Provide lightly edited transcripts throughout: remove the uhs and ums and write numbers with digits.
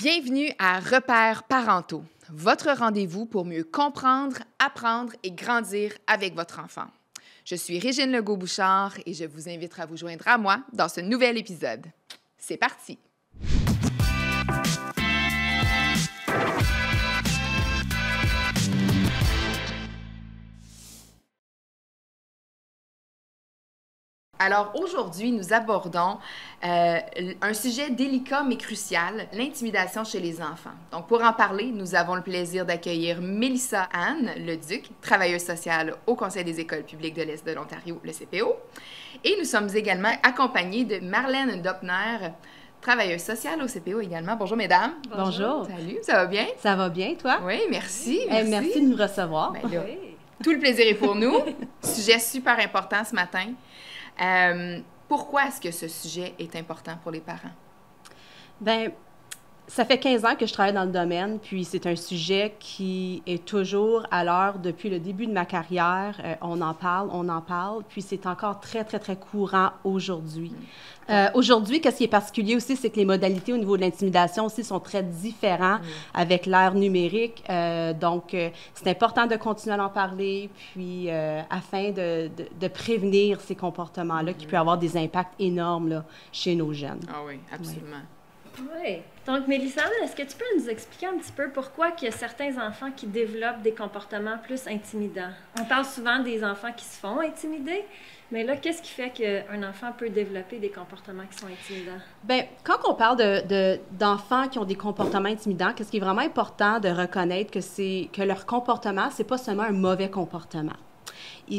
Bienvenue à Repères parentaux, votre rendez-vous pour mieux comprendre, apprendre et grandir avec votre enfant. Je suis Régine Legault-Bouchard et je vous invite à vous joindre à moi dans ce nouvel épisode. C'est parti! Alors aujourd'hui, nous abordons un sujet délicat mais crucial, l'intimidation chez les enfants. Donc pour en parler, nous avons le plaisir d'accueillir Mélissa Anne Leduc, travailleuse sociale au Conseil des écoles publiques de l'Est de l'Ontario, le CPO. Et nous sommes également accompagnés de Marlène Doppner, travailleuse sociale au CPO également. Bonjour mesdames. Bonjour. Salut, ça va bien? Ça va bien, toi? Oui, merci. Merci de nous recevoir. Ben là, tout le plaisir est pour nous. Sujet super important ce matin. Pourquoi est-ce que ce sujet est important pour les parents? Bien, ça fait 15 ans que je travaille dans le domaine, puis c'est un sujet qui est toujours à l'heure depuis le début de ma carrière. On en parle, puis c'est encore très, très, très courant aujourd'hui. Aujourd'hui, qu'est-ce qui est particulier aussi, c'est que les modalités au niveau de l'intimidation aussi sont très différentes avec l'ère numérique. Donc, c'est important de continuer à en parler, puis afin de prévenir ces comportements-là qui peuvent avoir des impacts énormes là, chez nos jeunes. Ah oui, absolument. Oui. Donc, Mélissa, est-ce que tu peux nous expliquer un petit peu pourquoi il y a certains enfants qui développent des comportements plus intimidants? On parle souvent des enfants qui se font intimider, mais là, qu'est-ce qui fait qu'un enfant peut développer des comportements qui sont intimidants? Bien, quand on parle d'enfants qui ont des comportements intimidants, qu'est-ce qui est vraiment important de reconnaître que leur comportement, c'est pas seulement un mauvais comportement.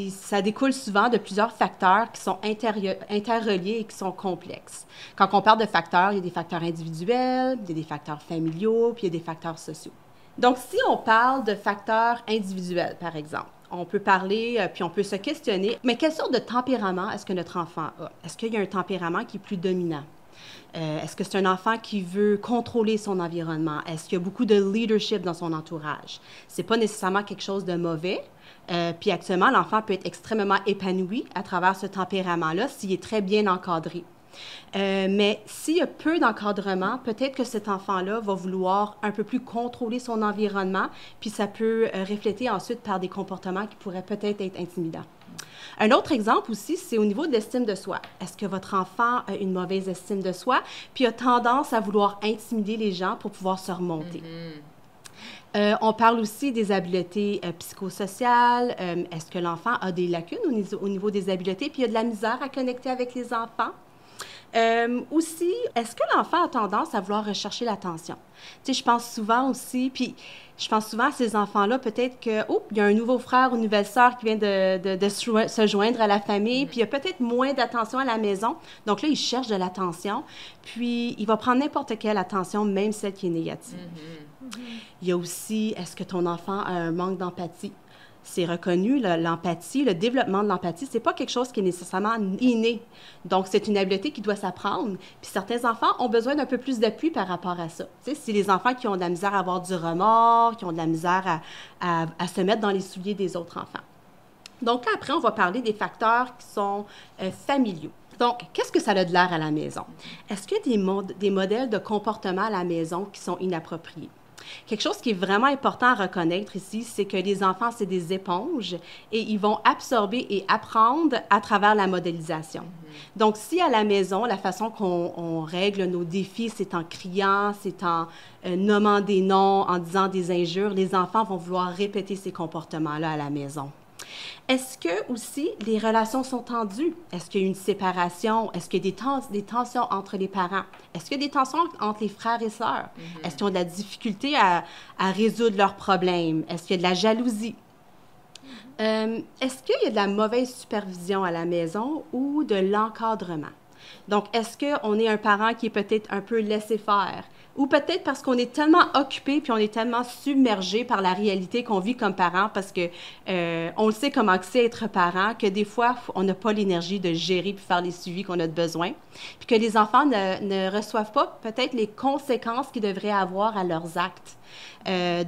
Ça découle souvent de plusieurs facteurs qui sont interreliés et qui sont complexes. Quand on parle de facteurs, il y a des facteurs individuels, il y a des facteurs familiaux, puis il y a des facteurs sociaux. Donc, si on parle de facteurs individuels, par exemple, on peut parler, puis on peut se questionner, mais quelle sorte de tempérament est-ce que notre enfant a? Est-ce qu'il y a un tempérament qui est plus dominant? Est-ce que c'est un enfant qui veut contrôler son environnement? Est-ce qu'il y a beaucoup de leadership dans son entourage? C'est pas nécessairement quelque chose de mauvais. Puis actuellement, l'enfant peut être extrêmement épanoui à travers ce tempérament-là s'il est très bien encadré. Mais s'il y a peu d'encadrement, peut-être que cet enfant-là va vouloir un peu plus contrôler son environnement, puis ça peut refléter ensuite par des comportements qui pourraient peut-être être intimidants. Un autre exemple aussi, c'est au niveau de l'estime de soi. Est-ce que votre enfant a une mauvaise estime de soi, puis a tendance à vouloir intimider les gens pour pouvoir se remonter? On parle aussi des habiletés psychosociales. Est-ce que l'enfant a des lacunes au niveau des habiletés, puis il a de la misère à connecter avec les enfants? Aussi, est-ce que l'enfant a tendance à vouloir rechercher l'attention? Tu sais, je pense souvent à ces enfants-là, peut-être que, il y a un nouveau frère ou une nouvelle sœur qui vient de se joindre à la famille, puis il y a peut-être moins d'attention à la maison. Donc là, il cherche de l'attention, puis il va prendre n'importe quelle attention, même celle qui est négative. Il y a aussi, est-ce que ton enfant a un manque d'empathie? C'est reconnu, l'empathie, le développement de l'empathie, c'est pas quelque chose qui est nécessairement inné. Donc, c'est une habileté qui doit s'apprendre. Puis certains enfants ont besoin d'un peu plus d'appui par rapport à ça. Tu sais, c'est les enfants qui ont de la misère à avoir du remords, qui ont de la misère à se mettre dans les souliers des autres enfants. Donc, après, on va parler des facteurs qui sont familiaux. Donc, qu'est-ce que ça a de l'air à la maison? Est-ce qu'il y a des modèles de comportement à la maison qui sont inappropriés? Quelque chose qui est vraiment important à reconnaître ici, c'est que les enfants, c'est des éponges et ils vont absorber et apprendre à travers la modélisation. Donc, si à la maison, la façon qu'on règle nos défis, c'est en criant, c'est en nommant des noms, en disant des injures, les enfants vont vouloir répéter ces comportements-là à la maison. Est-ce que aussi les relations sont tendues? Est-ce qu'il y a une séparation? Est-ce qu'il y a des tensions entre les parents? Est-ce qu'il y a des tensions entre les frères et sœurs? Est-ce qu'ils ont de la difficulté à résoudre leurs problèmes? Est-ce qu'il y a de la jalousie? Est-ce qu'il y a de la mauvaise supervision à la maison ou de l'encadrement? Donc, est-ce qu'on est un parent qui est peut-être un peu laissé-faire? Ou peut-être parce qu'on est tellement occupé puis on est tellement submergé par la réalité qu'on vit comme parent parce que on le sait comment c'est être parent, que des fois, on n'a pas l'énergie de gérer puis faire les suivis qu'on a besoin. Puis que les enfants ne reçoivent pas peut-être les conséquences qu'ils devraient avoir à leurs actes.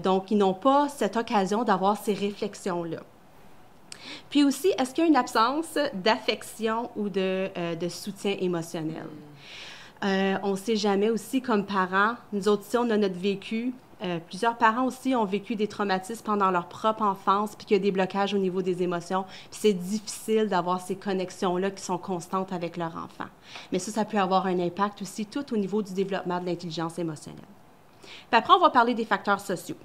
Donc, ils n'ont pas cette occasion d'avoir ces réflexions-là. Puis aussi, est-ce qu'il y a une absence d'affection ou de soutien émotionnel? On ne sait jamais aussi comme parents. Nous autres ici, on a notre vécu. Plusieurs parents aussi ont vécu des traumatismes pendant leur propre enfance, puis qu'il y a des blocages au niveau des émotions. Puis c'est difficile d'avoir ces connexions-là qui sont constantes avec leur enfant. Mais ça peut avoir un impact aussi tout au niveau du développement de l'intelligence émotionnelle. Puis après, on va parler des facteurs sociaux.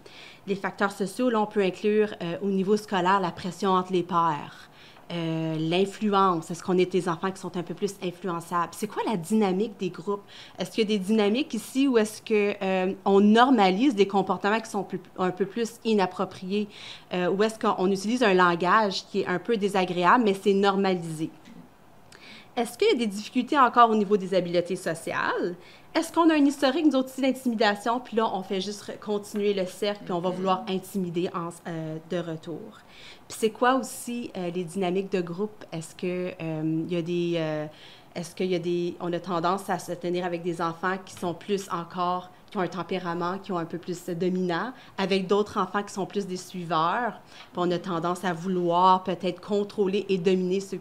Les facteurs sociaux, là, on peut inclure au niveau scolaire la pression entre les pairs. L'influence, est-ce qu'on est des enfants qui sont un peu plus influençables? C'est quoi la dynamique des groupes? Est-ce qu'il y a des dynamiques ici où est-ce qu'on normalise des comportements qui sont un peu plus inappropriés? Ou est-ce qu'on utilise un langage qui est un peu désagréable, mais c'est normalisé? Est-ce qu'il y a des difficultés encore au niveau des habiletés sociales? Est-ce qu'on a un historique, nous autres, d'intimidation, puis là, on fait juste continuer le cercle, puis on va vouloir intimider de retour? Puis c'est quoi aussi les dynamiques de groupe? Est-ce qu'il y a on a tendance à se tenir avec des enfants qui sont plus encore, qui ont un tempérament, qui ont un peu plus dominant, avec d'autres enfants qui sont plus des suiveurs? Puis on a tendance à vouloir peut-être contrôler et dominer ceux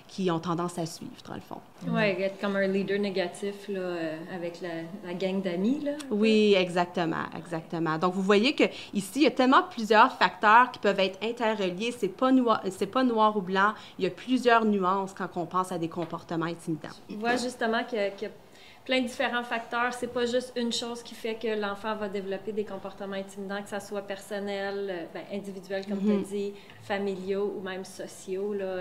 qui ont tendance à suivre, dans le fond. Oui, être comme un leader négatif là, avec la gang d'amis. Là. Oui, exactement, exactement. Donc, vous voyez qu'ici, il y a tellement plusieurs facteurs qui peuvent être interreliés. C'est pas noir ou blanc. Il y a plusieurs nuances quand on pense à des comportements intimidants. Je vois justement qu'il y a plein de différents facteurs. C'est pas juste une chose qui fait que l'enfant va développer des comportements intimidants, que ça soit personnel, individuel, comme tu as dit, familiaux ou même sociaux, là.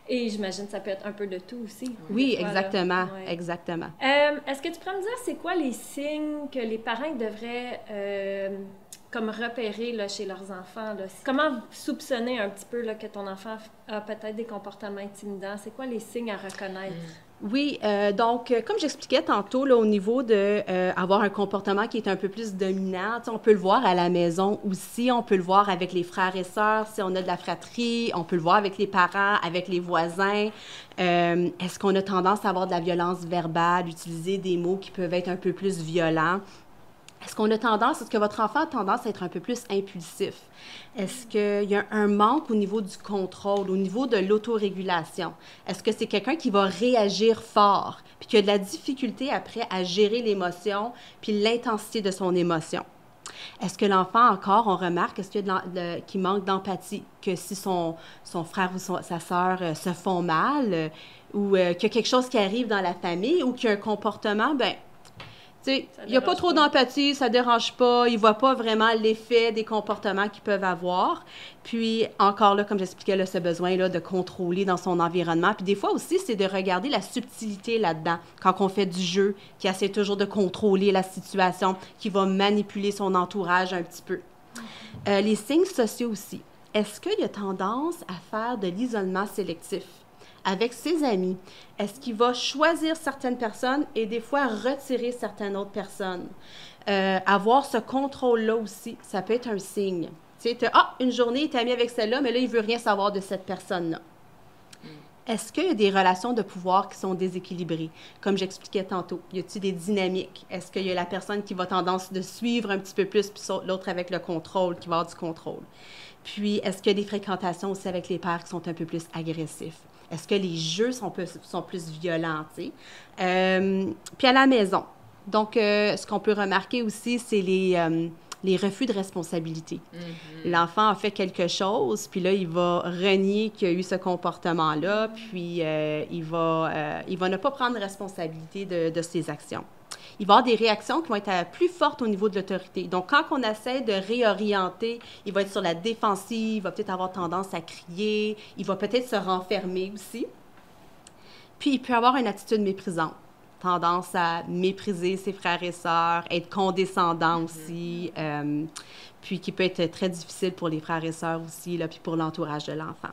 Et j'imagine que ça peut être un peu de tout aussi. Oui, exactement, exactement. Est-ce que tu pourrais me dire, c'est quoi les signes que les parents devraient comme repérer là, chez leurs enfants? Là? Comment soupçonner un petit peu là, que ton enfant a peut-être des comportements intimidants? C'est quoi les signes à reconnaître? Oui, donc, comme j'expliquais tantôt, là, au niveau d'avoir un comportement qui est un peu plus dominant, on peut le voir à la maison aussi, on peut le voir avec les frères et sœurs, si on a de la fratrie, on peut le voir avec les parents, avec les voisins. Est-ce qu'on a tendance à avoir de la violence verbale, utiliser des mots qui peuvent être un peu plus violents? Est-ce que votre enfant a tendance à être un peu plus impulsif? Est-ce qu'il y a un manque au niveau du contrôle, au niveau de l'autorégulation? Est-ce que c'est quelqu'un qui va réagir fort, puis qui a de la difficulté après à gérer l'émotion, puis l'intensité de son émotion? Est-ce que l'enfant, encore, on remarque, est-ce qu'il manque d'empathie? Que si son frère ou sa sœur se font mal, ou qu'il y a quelque chose qui arrive dans la famille, ou qu'il y a un comportement, il n'y a pas trop d'empathie, ça ne dérange pas, il ne voit pas vraiment l'effet des comportements qu'ils peuvent avoir. Puis, encore là, comme j'expliquais, là, ce besoin là, de contrôler dans son environnement. Puis des fois aussi, c'est de regarder la subtilité là-dedans, quand on fait du jeu, qui essaie toujours de contrôler la situation, qui va manipuler son entourage un petit peu. Les signes sociaux aussi. Est-ce qu'il y a tendance à faire de l'isolement sélectif avec ses amis? Est-ce qu'il va choisir certaines personnes et des fois retirer certaines autres personnes? Avoir ce contrôle-là aussi, ça peut être un signe. Tu sais, une journée, tu es ami avec celle-là, mais là, il ne veut rien savoir de cette personne-là. Est-ce qu'il y a des relations de pouvoir qui sont déséquilibrées? Comme j'expliquais tantôt, y a-t-il des dynamiques? Est-ce qu'il y a la personne qui va tendance de suivre un petit peu plus, puis l'autre avec le contrôle, qui va avoir du contrôle? Puis, est-ce qu'il y a des fréquentations aussi avec les pères qui sont un peu plus agressifs? Est-ce que les jeux sont plus violents, tu sais? Puis à la maison. Donc, ce qu'on peut remarquer aussi, c'est les refus de responsabilité. Mm-hmm. L'enfant a fait quelque chose, puis là, il va renier qu'il a eu ce comportement-là, puis il va ne pas prendre responsabilité de ses actions. Il va y avoir des réactions qui vont être plus fortes au niveau de l'autorité. Donc, quand on essaie de réorienter, il va être sur la défensive, il va peut-être avoir tendance à crier, il va peut-être se renfermer aussi. Puis, il peut avoir une attitude méprisante, tendance à mépriser ses frères et sœurs, être condescendant aussi, puis qui peut être très difficile pour les frères et sœurs aussi, là, puis pour l'entourage de l'enfant.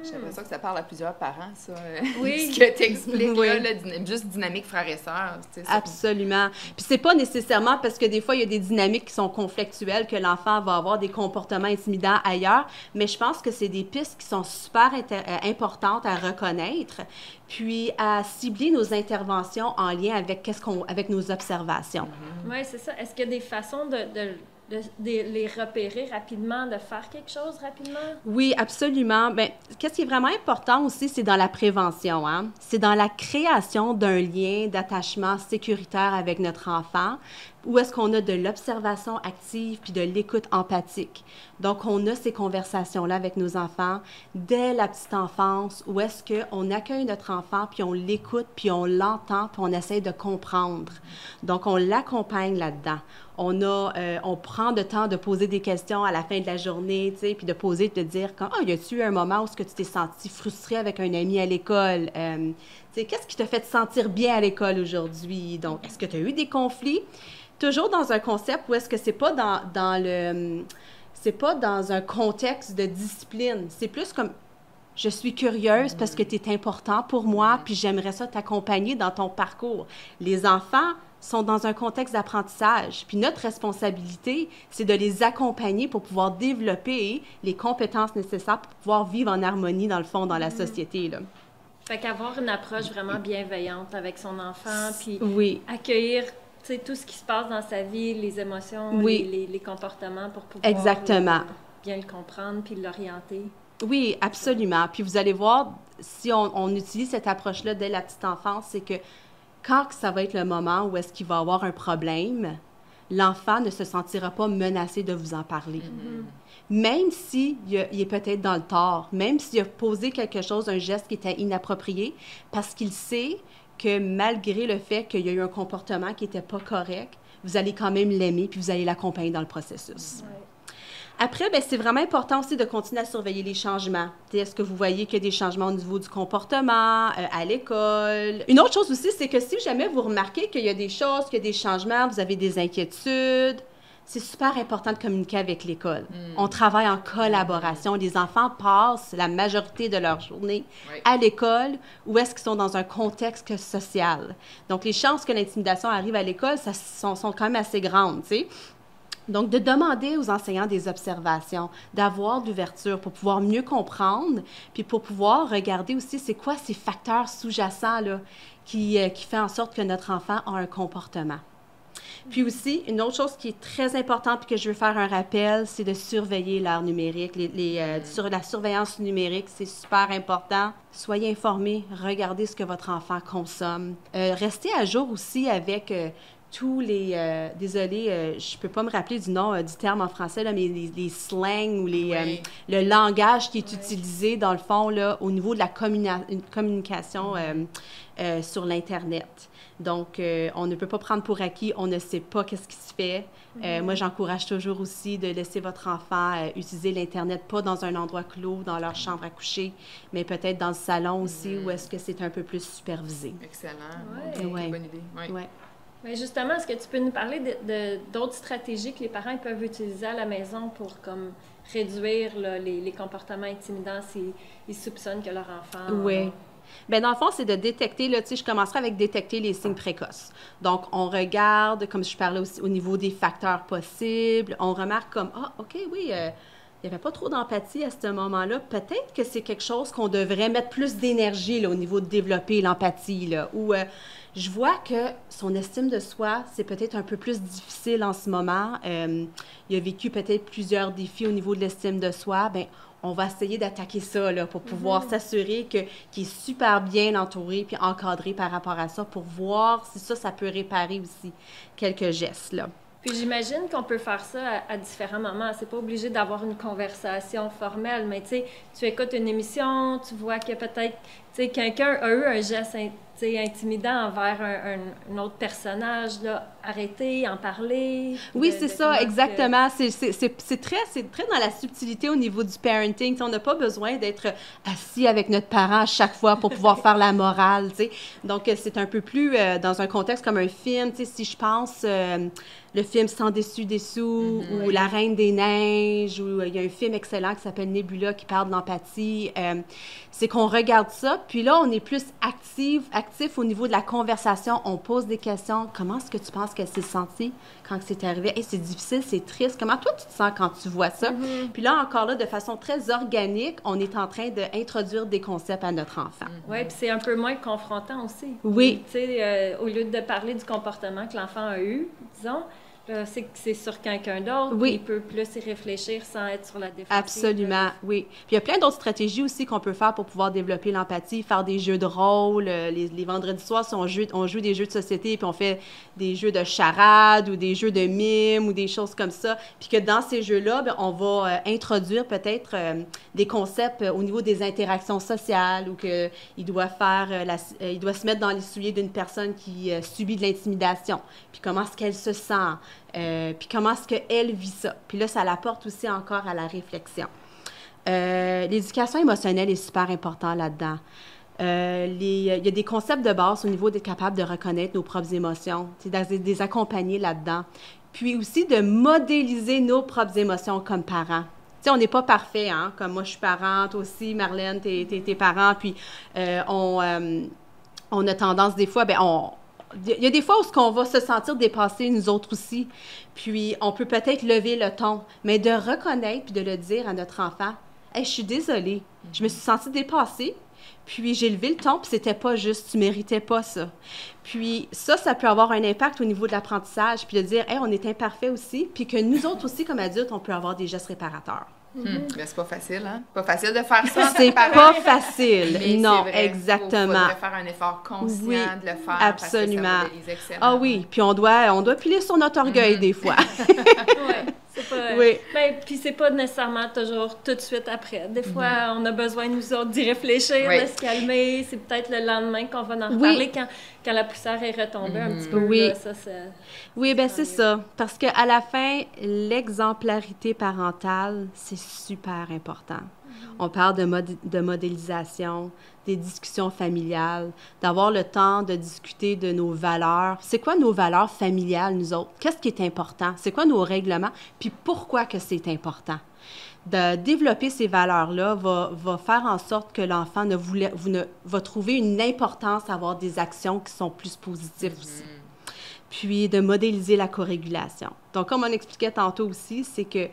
J'ai l'impression que ça parle à plusieurs parents, ça. Oui. Ce que tu expliques, oui. là, juste dynamique frères et sœurs. Absolument. Puis c'est pas nécessairement parce que des fois, il y a des dynamiques qui sont conflictuelles que l'enfant va avoir des comportements intimidants ailleurs, mais je pense que c'est des pistes qui sont super importantes à reconnaître, puis à cibler nos interventions en lien avec avec nos observations. Oui, c'est ça. Est-ce qu'il y a des façons les repérer rapidement, de faire quelque chose rapidement? Oui, absolument. Bien, qu'est-ce qui est vraiment important aussi, c'est dans la prévention, hein? C'est dans la création d'un lien d'attachement sécuritaire avec notre enfant, où est-ce qu'on a de l'observation active puis de l'écoute empathique. Donc, on a ces conversations-là avec nos enfants dès la petite enfance, où est-ce qu'on accueille notre enfant, puis on l'écoute, puis on l'entend, puis on essaie de comprendre. Donc, on l'accompagne là-dedans. On prend le temps de poser des questions à la fin de la journée, tu sais, puis de poser, de dire, y a-tu eu un moment où est-ce que tu t'es senti frustré avec un ami à l'école? Tu sais, qu'est-ce qui t'a fait te sentir bien à l'école aujourd'hui? Donc, est-ce que tu as eu des conflits? Toujours dans un concept où est-ce que c'est pas c'est pas dans un contexte de discipline. C'est plus comme, je suis curieuse parce que tu es important pour moi, puis j'aimerais ça t'accompagner dans ton parcours. Les enfants sont dans un contexte d'apprentissage, puis notre responsabilité, c'est de les accompagner pour pouvoir développer les compétences nécessaires pour pouvoir vivre en harmonie, dans le fond, dans la société, là. Fait qu'avoir une approche vraiment bienveillante avec son enfant, puis oui. accueillir tout ce qui se passe dans sa vie, les émotions, oui. les comportements pour pouvoir exactement. Bien le comprendre puis l'orienter. Oui, absolument. Puis vous allez voir, si on utilise cette approche-là dès la petite enfance, c'est que quand ça va être le moment où est-ce qu'il va avoir un problème, l'enfant ne se sentira pas menacé de vous en parler. Même s'il est peut-être dans le tort, même s'il a posé quelque chose, un geste qui était inapproprié, parce qu'il sait que malgré le fait qu'il y a eu un comportement qui n'était pas correct, vous allez quand même l'aimer puis vous allez l'accompagner dans le processus. Ouais. Après, bien, c'est vraiment important aussi de continuer à surveiller les changements. Est-ce que vous voyez qu'il y a des changements au niveau du comportement, à l'école? Une autre chose aussi, c'est que si jamais vous remarquez qu'il y a des choses, qu'il y a des changements, vous avez des inquiétudes, c'est super important de communiquer avec l'école. On travaille en collaboration. Les enfants passent la majorité de leur journée à l'école ou est-ce qu'ils sont dans un contexte social. Donc, les chances que l'intimidation arrive à l'école, ça sont quand même assez grandes, tu sais. Donc, de demander aux enseignants des observations, d'avoir de l'ouverture pour pouvoir mieux comprendre, puis pour pouvoir regarder aussi c'est quoi ces facteurs sous-jacents là, qui fait en sorte que notre enfant a un comportement. Puis aussi, une autre chose qui est très importante et que je veux faire un rappel, c'est de surveiller l'heure numérique. Sur la surveillance numérique, c'est super important. Soyez informés, regardez ce que votre enfant consomme. Restez à jour aussi avec tous les... désolée, je ne peux pas me rappeler du nom du terme en français, là, mais les slangs ou le langage qui est utilisé, dans le fond, là, au niveau de la communication sur l'Internet. Donc, on ne peut pas prendre pour acquis, on ne sait pas qu'est-ce qui se fait. Moi, j'encourage toujours aussi de laisser votre enfant utiliser l'Internet, pas dans un endroit clos, dans leur chambre à coucher, mais peut-être dans le salon aussi, où est-ce que c'est un peu plus supervisé. Excellent. Ouais. Bonne idée. Ouais. Mais justement, est-ce que tu peux nous parler d'autres stratégies que les parents peuvent utiliser à la maison pour comme réduire là, les comportements intimidants s'ils soupçonnent que leur enfant... Oui. Bien, dans le fond, c'est de détecter, là, tu sais, je commencerai avec détecter les signes précoces. Donc, on regarde, comme je parlais aussi, au niveau des facteurs possibles, on remarque comme, OK, oui, il n'y avait pas trop d'empathie à ce moment-là. Peut-être que c'est quelque chose qu'on devrait mettre plus d'énergie là, au niveau de développer l'empathie, là, ou je vois que son estime de soi, c'est peut-être un peu plus difficile en ce moment. Il a vécu peut-être plusieurs défis au niveau de l'estime de soi. Bien, on va essayer d'attaquer ça là, pour pouvoir s'assurer qu'il est super bien entouré puis encadré par rapport à ça pour voir si ça peut réparer aussi quelques gestes, là. Puis j'imagine qu'on peut faire ça à différents moments. C'est pas obligé d'avoir une conversation formelle, mais tu sais, tu écoutes une émission, tu vois que peut-être, tu sais, quelqu'un a eu un geste intimidant envers un autre personnage, là, arrêter, en parler. Oui, c'est ça, exactement. C'est très dans la subtilité au niveau du parenting. T'sais, on n'a pas besoin d'être assis avec notre parent à chaque fois pour pouvoir faire la morale, tu sais. Donc, c'est un peu plus dans un contexte comme un film. Tu sais, si je pense le film Sans dessus-dessous ou La Reine des Neiges, ou il y a un film excellent qui s'appelle Nebula qui parle de l'empathie, c'est qu'on regarde ça, puis là, on est plus actif au niveau de la conversation. On pose des questions. Comment est-ce que tu penses qu'elle s'est sentie quand c'est arrivé? Hey, c'est difficile, c'est triste. Comment toi, tu te sens quand tu vois ça? Puis là, encore là, de façon très organique, on est en train d'introduire des concepts à notre enfant. Oui, puis c'est un peu moins confrontant aussi. Oui. Tu sais, au lieu de parler du comportement que l'enfant a eu, disons, C'est que c'est sur quelqu'un d'autre, Oui. il peut plus y réfléchir sans être sur la défensive. Absolument, oui. Puis il y a plein d'autres stratégies aussi qu'on peut faire pour pouvoir développer l'empathie, faire des jeux de rôle. Les vendredis soirs, si on joue des jeux de société, puis on fait des jeux de charade ou des jeux de mime ou des choses comme ça. Puis que dans ces jeux-là, bien, on va introduire peut-être des concepts au niveau des interactions sociales ou qu'il doit il doit se mettre dans les souliers d'une personne qui subit de l'intimidation. Puis comment est-ce qu'elle se sent? Puis comment est-ce qu'elle vit ça? Puis là, ça l'apporte aussi encore à la réflexion. L'éducation émotionnelle est super importante là-dedans. Il y a des concepts de base au niveau d'être capable de reconnaître nos propres émotions, de les accompagner là-dedans. Puis aussi de modéliser nos propres émotions comme parents. Tu sais, on n'est pas parfait, hein? Comme moi, je suis parent, toi aussi, Marlène, t'es parent, puis on a tendance des fois, il y a des fois où on va se sentir dépassé, nous autres aussi. Puis, on peut peut-être lever le ton, mais de reconnaître puis de le dire à notre enfant, « Hey, je suis désolée, je me suis sentie dépassée, puis j'ai levé le ton, puis c'était pas juste, tu méritais pas ça. » Puis ça peut avoir un impact au niveau de l'apprentissage, puis de dire, « Hey, on est imparfait aussi, puis que nous autres aussi, comme adultes, on peut avoir des gestes réparateurs. » Mais c'est pas facile, hein? Pas facile de faire ça. C'est pas facile. Mais non, vrai, exactement. Il faudrait faire un effort conscient Oui, de le faire. absolument. Parce que ça modélise excellent. Ah oui, puis on doit piler sur notre orgueil des fois. Oui, c'est pas... Oui. Ben, puis c'est pas nécessairement toujours tout de suite après. Des fois, on a besoin, nous autres, d'y réfléchir, Oui. de se calmer. C'est peut-être le lendemain qu'on va en Oui. reparler quand la poussière est retombée un petit peu. Oui. Là, Oui, bien c'est ça. Parce qu'à la fin, l'exemplarité parentale, c'est super important. On parle de modélisation, des discussions familiales, d'avoir le temps de discuter de nos valeurs. C'est quoi nos valeurs familiales, nous autres? Qu'est-ce qui est important? C'est quoi nos règlements? Puis pourquoi que c'est important? De développer ces valeurs-là va faire en sorte que l'enfant va trouver une importance à avoir des actions qui sont plus positives aussi. Puis de modéliser la corégulation. Donc, comme on expliquait tantôt aussi, c'est que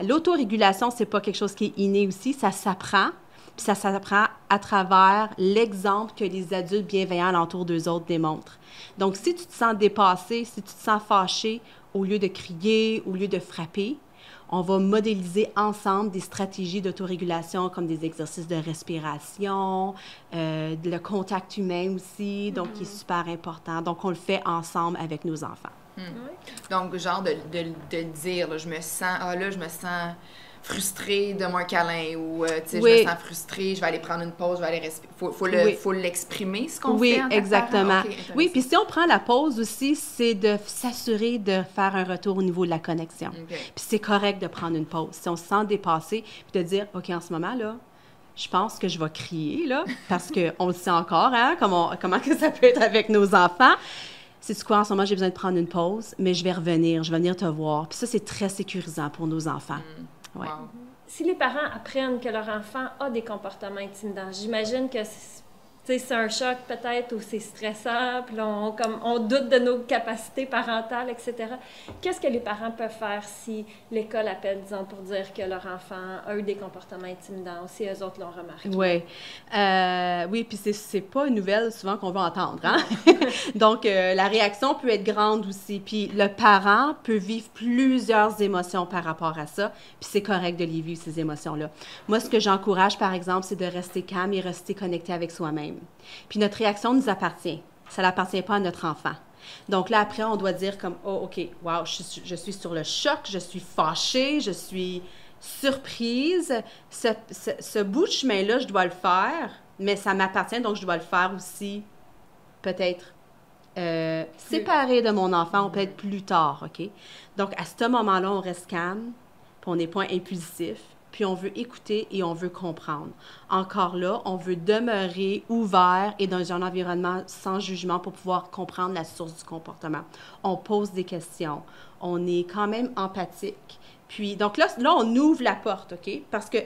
l'autorégulation, c'est pas quelque chose qui est inné aussi, ça s'apprend, puis ça s'apprend à travers l'exemple que les adultes bienveillants alentour d'eux autres démontrent. Donc, si tu te sens dépassé, si tu te sens fâché, au lieu de crier, au lieu de frapper, on va modéliser ensemble des stratégies d'autorégulation comme des exercices de respiration, le contact humain aussi, donc qui est super important. Donc, on le fait ensemble avec nos enfants. Donc, genre de dire, là, je me sens frustrée, donne-moi un câlin, ou tu sais, je me sens frustrée, je vais aller prendre une pause, je vais aller respirer. Faut l'exprimer, ce qu'on fait en tant que exactement. parent. Okay, oui, puis si on prend la pause aussi, c'est de s'assurer de faire un retour au niveau de la connexion. Okay. Puis c'est correct de prendre une pause. Si on se sent dépassé, puis de dire, OK, en ce moment, là, je pense que je vais crier, là, parce qu'on le sait encore, hein, comment que ça peut être avec nos enfants. C'est quoi, en ce moment, j'ai besoin de prendre une pause, mais je vais venir te voir. Puis ça, c'est très sécurisant pour nos enfants. Ouais. Wow. Si les parents apprennent que leur enfant a des comportements intimidants, j'imagine que c'est un choc peut-être ou c'est stressant, puis là, on doute de nos capacités parentales, etc. Qu'est-ce que les parents peuvent faire si l'école appelle, disons, pour dire que leur enfant a eu des comportements intimidants ou si eux autres l'ont remarqué? Oui, puis c'est pas une nouvelle souvent qu'on va entendre, hein? Donc, la réaction peut être grande aussi, puis le parent peut vivre plusieurs émotions par rapport à ça, puis c'est correct de les vivre, ces émotions-là. Moi, ce que j'encourage, par exemple, c'est de rester calme et rester connecté avec soi-même. Puis notre réaction nous appartient. Ça n'appartient pas à notre enfant. Donc là, après, on doit dire comme, oh, OK, wow, je suis sur le choc, je suis fâchée, je suis surprise. Ce bout de chemin-là, je dois le faire, mais ça m'appartient, donc je dois le faire aussi, peut-être séparé de mon enfant, ou peut-être plus tard, OK? Donc, à ce moment-là, on reste calme, puis on n'est pas impulsif, puis on veut écouter et on veut comprendre. Encore là, on veut demeurer ouvert et dans un environnement sans jugement pour pouvoir comprendre la source du comportement. On pose des questions. On est quand même empathique. Puis, donc là on ouvre la porte, OK? Parce que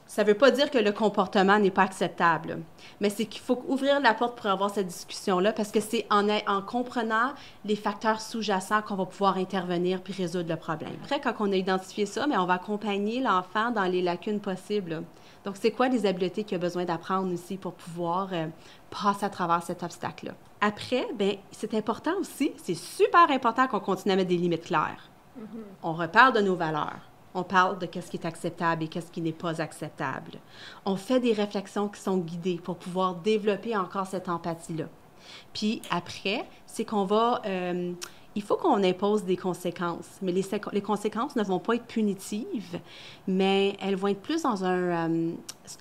Ça ne veut pas dire que le comportement n'est pas acceptable, mais c'est qu'il faut ouvrir la porte pour avoir cette discussion-là parce que c'est en comprenant les facteurs sous-jacents qu'on va pouvoir intervenir puis résoudre le problème. Après, quand on a identifié ça, mais on va accompagner l'enfant dans les lacunes possibles. Donc, c'est quoi les habiletés qu'il a besoin d'apprendre aussi pour pouvoir passer à travers cet obstacle-là? Après, bien, c'est important aussi, c'est super important qu'on continue à mettre des limites claires. On reparle de nos valeurs. On parle de qu'est-ce qui est acceptable et qu'est-ce qui n'est pas acceptable. On fait des réflexions qui sont guidées pour pouvoir développer encore cette empathie-là. Puis après, c'est qu'on va... il faut qu'on impose des conséquences, mais les conséquences ne vont pas être punitives, mais elles vont être plus dans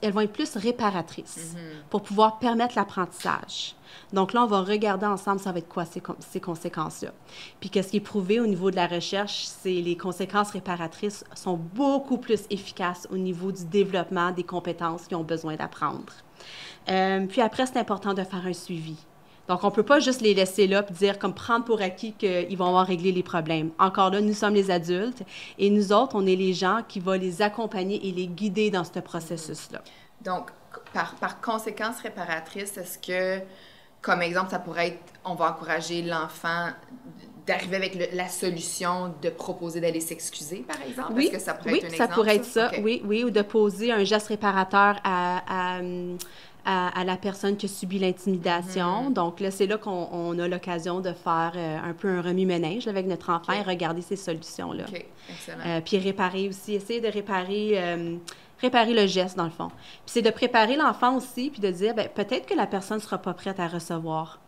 elles vont être plus réparatrices pour pouvoir permettre l'apprentissage. Donc là, on va regarder ensemble ça va être quoi ces conséquences-là. Puis qu'est-ce qui est prouvé au niveau de la recherche, c'est les conséquences réparatrices sont beaucoup plus efficaces au niveau du développement des compétences qu'ils ont besoin d'apprendre. Puis après, c'est important de faire un suivi. Donc, on ne peut pas juste les laisser là et dire, comme prendre pour acquis qu'ils vont avoir réglé les problèmes. Encore là, nous sommes les adultes et nous autres, on est les gens qui vont les accompagner et les guider dans ce processus-là. Donc, par conséquence réparatrice, est-ce que, comme exemple, ça pourrait être, on va encourager l'enfant d'arriver avec la solution de proposer d'aller s'excuser, par exemple? Oui, est-ce que ça pourrait être un exemple? Oui, ça pourrait être ça, okay. oui, ou de poser un geste réparateur à la personne qui a subi l'intimidation. Donc là, c'est là qu'on a l'occasion de faire un peu un remue-ménage avec notre enfant et regarder ces solutions-là. OK, excellent. Puis réparer aussi, essayer de réparer le geste, dans le fond. Puis c'est de préparer l'enfant aussi, puis de dire, bien, peut-être que la personne ne sera pas prête à recevoir.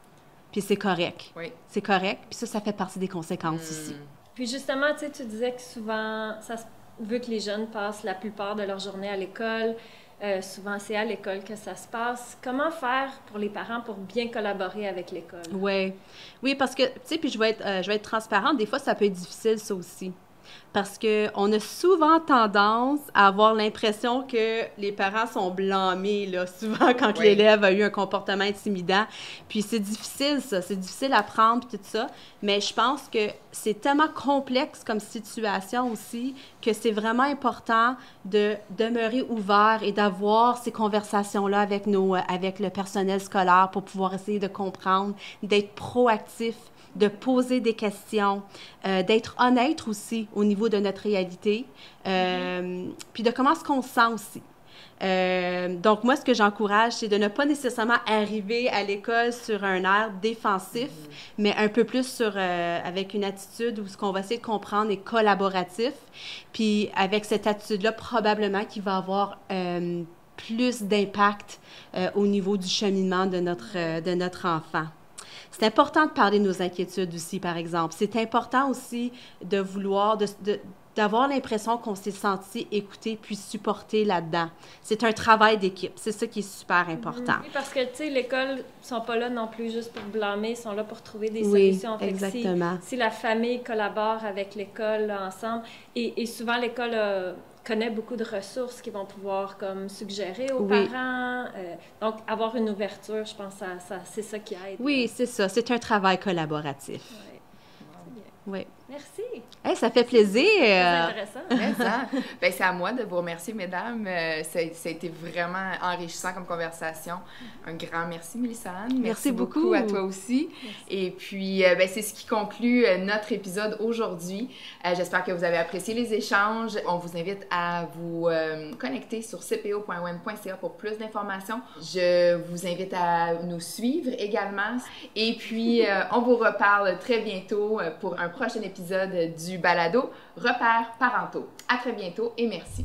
Puis c'est correct. Oui. C'est correct. Puis ça fait partie des conséquences aussi. Puis justement, tu sais, tu disais que souvent, vu que les jeunes passent la plupart de leur journée à l'école, souvent, c'est à l'école que ça se passe. Comment faire pour les parents pour bien collaborer avec l'école? Oui, parce que, tu sais, puis je vais être transparente, des fois, ça peut être difficile, ça aussi. Parce qu'on a souvent tendance à avoir l'impression que les parents sont blâmés, là, souvent quand l'élève a eu un comportement intimidant. Puis c'est difficile, ça. C'est difficile à prendre, puis tout ça. Mais je pense que c'est tellement complexe comme situation aussi que c'est vraiment important de demeurer ouvert et d'avoir ces conversations-là avec le personnel scolaire pour pouvoir essayer de comprendre, d'être proactif, de poser des questions, d'être honnête aussi au niveau de notre réalité, puis de comment est-ce qu'on se sent aussi. Donc, moi, ce que j'encourage, c'est de ne pas nécessairement arriver à l'école sur un air défensif, mais un peu plus avec une attitude où ce qu'on va essayer de comprendre est collaboratif. Puis, avec cette attitude-là, probablement qu'il va avoir plus d'impact au niveau du cheminement de notre enfant. C'est important de parler de nos inquiétudes aussi, par exemple. C'est important aussi de vouloir, d'avoir l'impression qu'on s'est senti écouté puis supporté là-dedans. C'est un travail d'équipe. C'est ça qui est super important. Oui, parce que, tu sais, l'école ne sont pas là non plus juste pour blâmer, ils sont là pour trouver des solutions. Oui, exactement. Si la famille collabore avec l'école là, ensemble, et souvent l'école connaît beaucoup de ressources qui vont pouvoir comme suggérer aux parents. Donc, avoir une ouverture, je pense que c'est ça qui aide. Oui, c'est ça. C'est un travail collaboratif. Oui. Merci. Hey, ça fait plaisir. C'est intéressant. Ben, c'est à moi de vous remercier, mesdames. Ça a été vraiment enrichissant comme conversation. Un grand merci, Mélissa-Anne. Merci beaucoup à toi aussi. Merci. Et puis, ben, c'est ce qui conclut notre épisode aujourd'hui. J'espère que vous avez apprécié les échanges. On vous invite à vous connecter sur cpo.wen.ca pour plus d'informations. Je vous invite à nous suivre également. Et puis, on vous reparle très bientôt pour un prochain épisode du balado Repères parentaux. À très bientôt et merci.